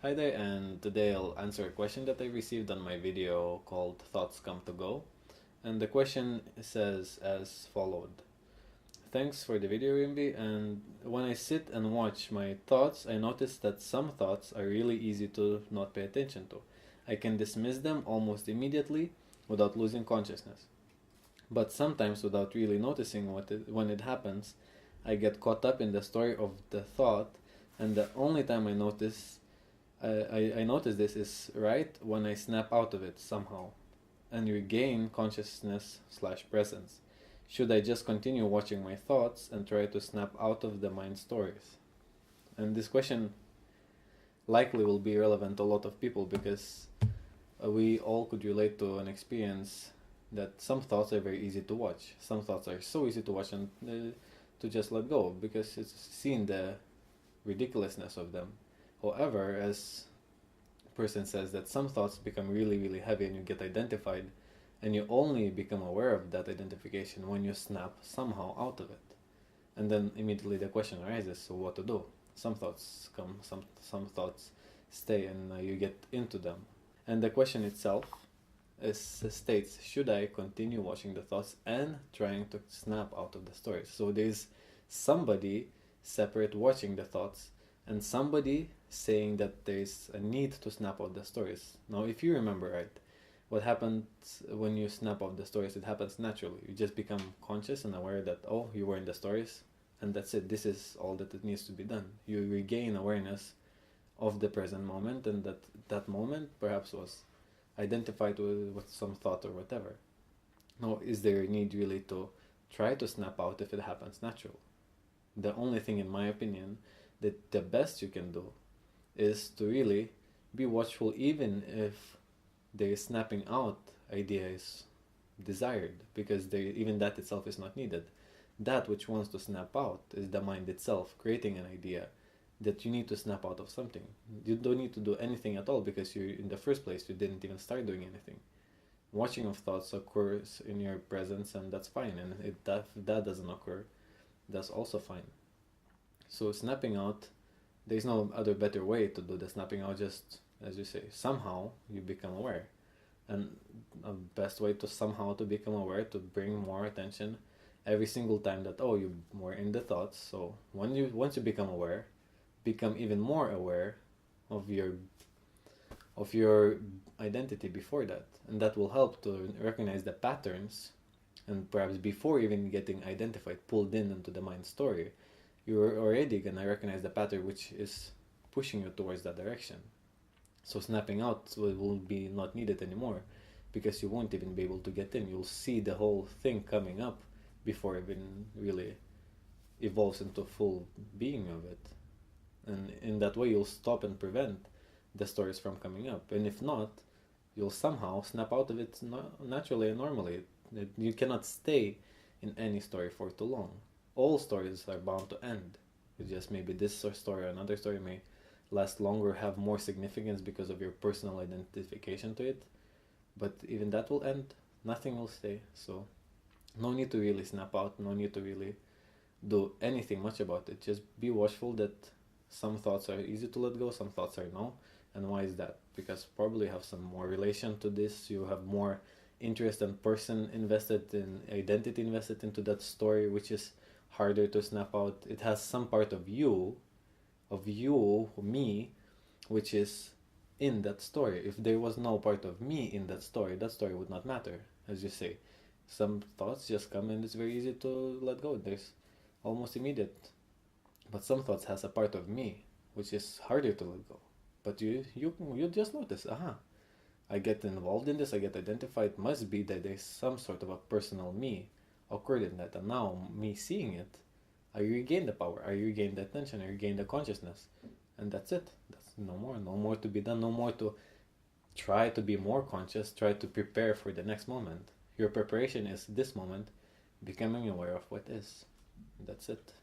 Hi there, and today I'll answer a question that I received on my video called Thoughts Come to Go. And the question says as followed. Thanks for the video, Rimby, and when I sit and watch my thoughts, I notice that some thoughts are really easy to not pay attention to. I can dismiss them almost immediately without losing consciousness. But sometimes, without really noticing when it happens, I get caught up in the story of the thought, and the only time I notice this is right when I snap out of it somehow and regain consciousness / presence. Should I just continue watching my thoughts and try to snap out of the mind stories? And this question likely will be relevant to a lot of people because we all could relate to an experience that some thoughts are very easy to watch. Some thoughts are so easy to watch and to just let go because it's seen the ridiculousness of them. However, as person says that some thoughts become really, really heavy and you get identified, and you only become aware of that identification when you snap somehow out of it. And then immediately the question arises, so what to do? Some thoughts come, some thoughts stay, and you get into them. And the question itself states, should I continue watching the thoughts and trying to snap out of the stories? So there's somebody separate watching the thoughts and somebody saying that there's a need to snap out the stories. Now, if you remember right, what happens when you snap out the stories, it happens naturally. You just become conscious and aware that, oh, you were in the stories, and that's it. This is all that it needs to be done. You regain awareness of the present moment, and that moment perhaps was identified with some thought or whatever. Now, is there a need really to try to snap out if it happens natural? The only thing, in my opinion, that the best you can do is to really be watchful, even if the snapping out idea is desired, because even that itself is not needed. That which wants to snap out is the mind itself creating an idea that you need to snap out of something. You don't need to do anything at all because in the first place you didn't even start doing anything. Watching of thoughts occurs in your presence, and that's fine. And if that doesn't occur, that's also fine. So snapping out, there's no other better way to do the snapping out. Just as you say, somehow you become aware, and a best way to somehow to become aware, to bring more attention every single time that you were in the thoughts. So once you become aware, become even more aware of your identity before that, and that will help to recognize the patterns, and perhaps before even getting identified, pulled into the mind story, you're already gonna recognize the pattern which is pushing you towards that direction. So snapping out will be not needed anymore because you won't even be able to get in. You'll see the whole thing coming up before it even really evolves into full being of it. And in that way, you'll stop and prevent the stories from coming up. And if not, you'll somehow snap out of it naturally and normally. You cannot stay in any story for too long. All stories are bound to end. It's just maybe this story or another story may last longer, have more significance because of your personal identification to it. But even that will end. Nothing will stay. So no need to really snap out. No need to really do anything much about it. Just be watchful that some thoughts are easy to let go, some thoughts are no. And why is that? Because probably you have some more relation to this. You have more interest and person invested in identity invested into that story, which is harder to snap out. It has some part of you, me, which is in that story. If there was no part of me in that story would not matter. As you say, some thoughts just come and it's very easy to let go. There's almost immediate. But some thoughts has a part of me which is harder to let go. But you just notice, I get involved in this, I get identified. Must be that there's some sort of a personal me occurred in that, and now me seeing it, I regain the power, I regain the attention, I regain the consciousness, and that's it. That's no more to be done, no more to try to be more conscious, try to prepare for the next moment. Your preparation is this moment, becoming aware of what is. That's it.